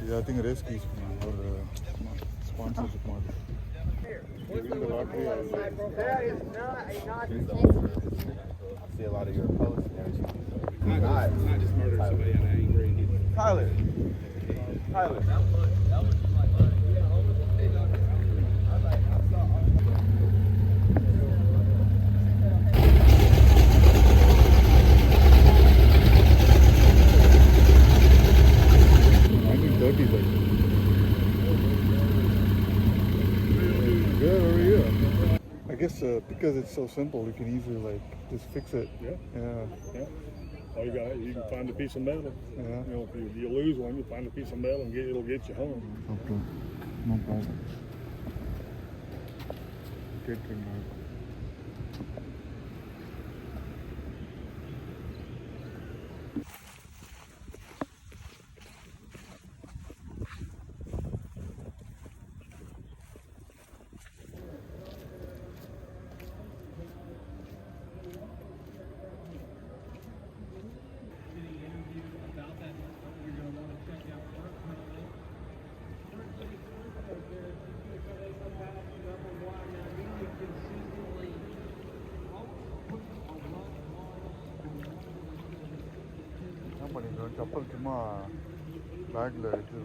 Yeah, I think rescues or sponsorship market. That is not a I see a lot of your posts and everything. Not just murder somebody on angry. Tyler. I guess because it's so simple, you can easily like just fix it. Yeah. All you can find a piece of metal. Yeah. You know, if you lose one, you find a piece of metal and it'll get you home. Okay. No problem. Good. கப்பல் சும்மா பேக்கில் வச்சு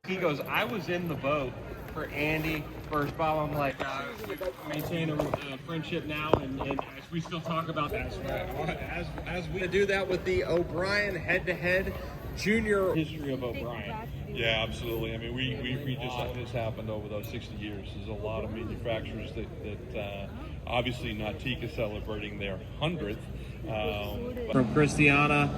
He goes, I was in the boat for Andy, first Bob. I'm like, maintain a friendship now, and as we still talk about that, as we do that with the O'Brien head-to-head junior history of O'Brien. Yeah, absolutely. I mean, we just had this happened over those 60 years. There's a lot of manufacturers that obviously Nautica celebrating their 100th. From Christiana,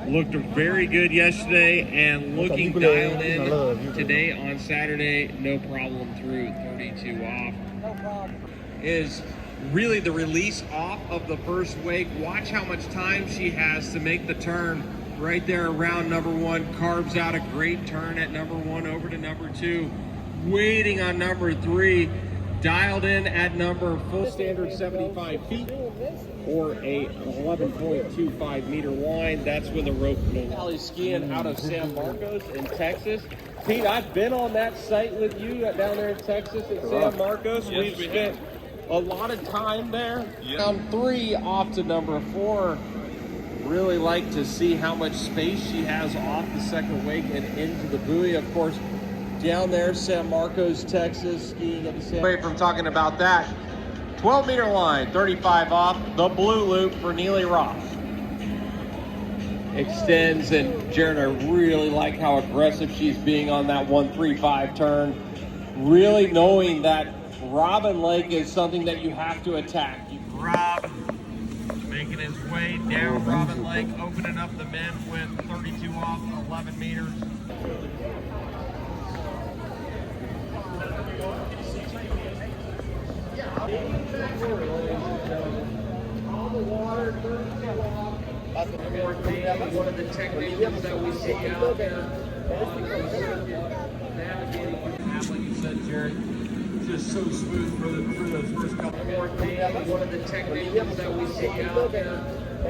looked very good yesterday and looking dialed in today on Saturday. No problem through 32 off. No problem. Is really the release off of the first wake. Watch how much time she has to make the turn right there around number one. Carves out a great turn at number one over to number two. Waiting on number three. Dialed in at number 4, standard 75 feet or a 11.25 meter line. That's with a rope. Valley skiing out of San Marcos in Texas. Pete, I've been on that site with you down there in Texas at San Marcos. Yes, We've spent a lot of time there. Round 3 off to number 4. Really like to see how much space she has off the second wake and into the buoy. Of course, down there, San Marcos, Texas, skiing at the San. Away from talking about that, 12 meter line, 35 off, the blue loop for Neely Ross. Extends, and Jared, I really like how aggressive she's being on that 135 turn. Really knowing that Robin Lake is something that you have to attack. Rob making his way down Robin Lake, opening up the men with 32 off, 11 meters. All the water, one of the techniques that we see out there. Navigating, like you said, Jared, just so smooth for those first couple. One of the techniques that we see out there. A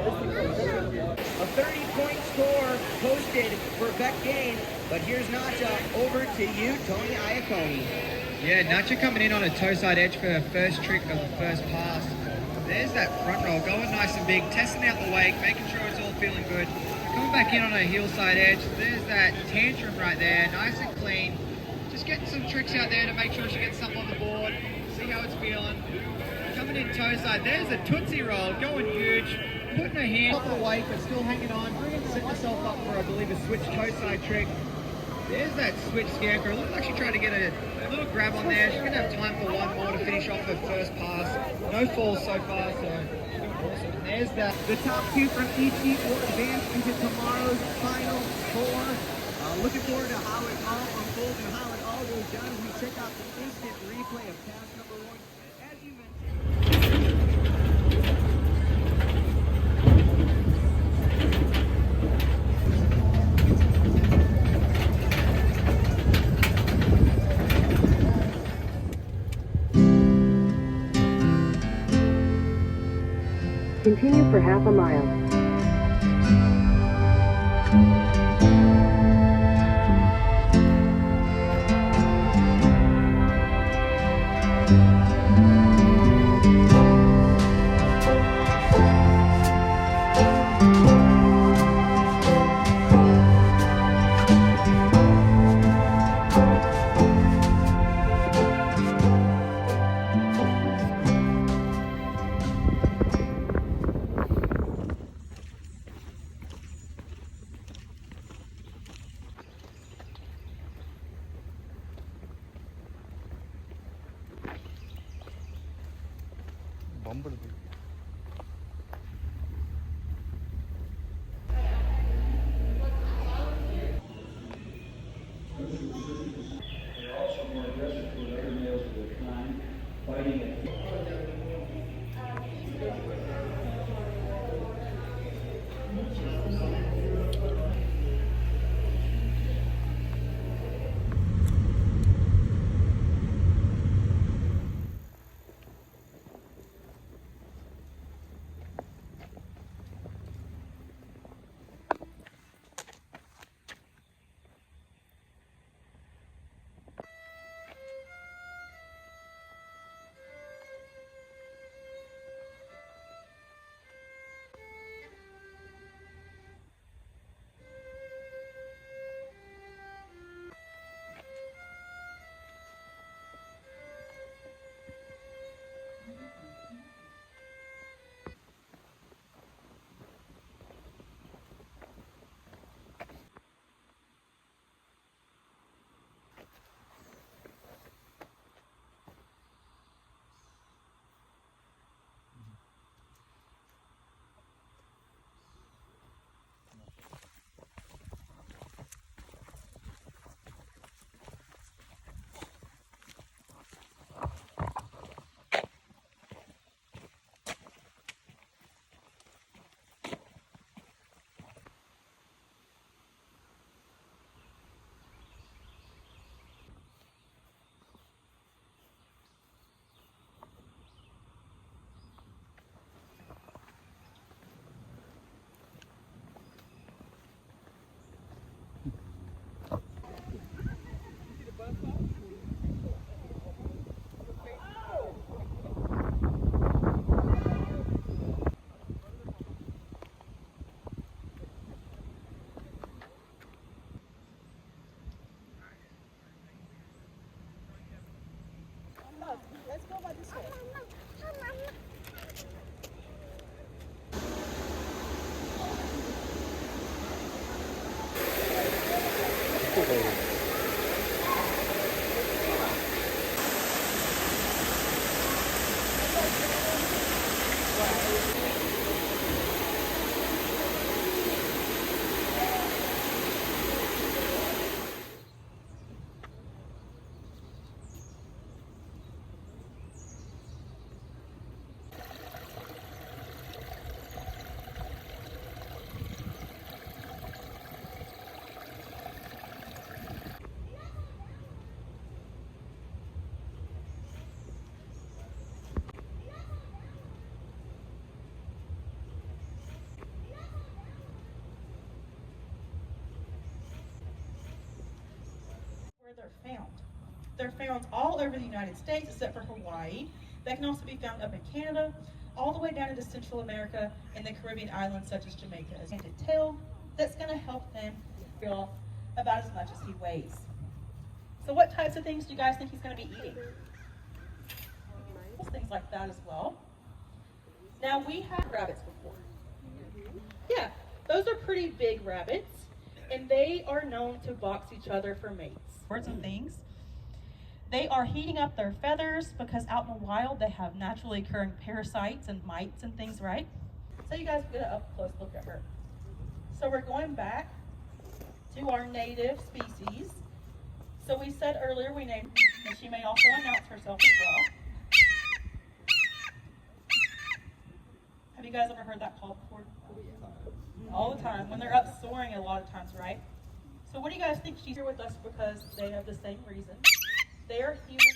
30-point score posted for Beck Gain, but here's Nacha. Over to you, Tony Iacone. Yeah, Nacha coming in on a toe side edge for her first trick of the first pass. There's that front roll, going nice and big, testing out the wake, making sure it's all feeling good. Coming back in on a heel side edge, there's that tantrum right there, nice and clean. Just getting some tricks out there to make sure she gets something on the board, see how it's feeling. Coming in toe side, there's a Tootsie Roll, going huge. Putting her hand off the wake, but still hanging on, setting herself up for, I believe, a switch toe side trick. There's that switch scarecrow. Looks like she tried to get a little grab on there. She's going to have time for one more to finish off her first pass. No falls so far, so awesome. And there's the top 2 from each heat will advance into tomorrow's final four. Looking forward to how it all unfolds and how it all goes down as we check out the instant replay of pass number 1. As you mentioned. Continue for half a mile. Bumblebee. They're also more aggressive toward other males of their kind, biting at Where they're found. They're found all over the United States except for Hawaii. They can also be found up in Canada, all the way down into Central America and the Caribbean islands such as Jamaica. And a tail that's going to help him feel about as much as he weighs. So what types of things do you guys think he's going to be eating? Things like that as well. Now we have rabbits before. Yeah, those are pretty big rabbits, and they are known to box each other for mates. Birds and things. They are heating up their feathers because out in the wild they have naturally occurring parasites and mites and things, right? So you guys get an up close look at her. So we're going back to our native species. So we said earlier we named her, and she may also announce herself as well. Have you guys ever heard that call before? All the time. When they're up soaring a lot of times, right? So what do you guys think? She's here with us because they have the same reason. They are human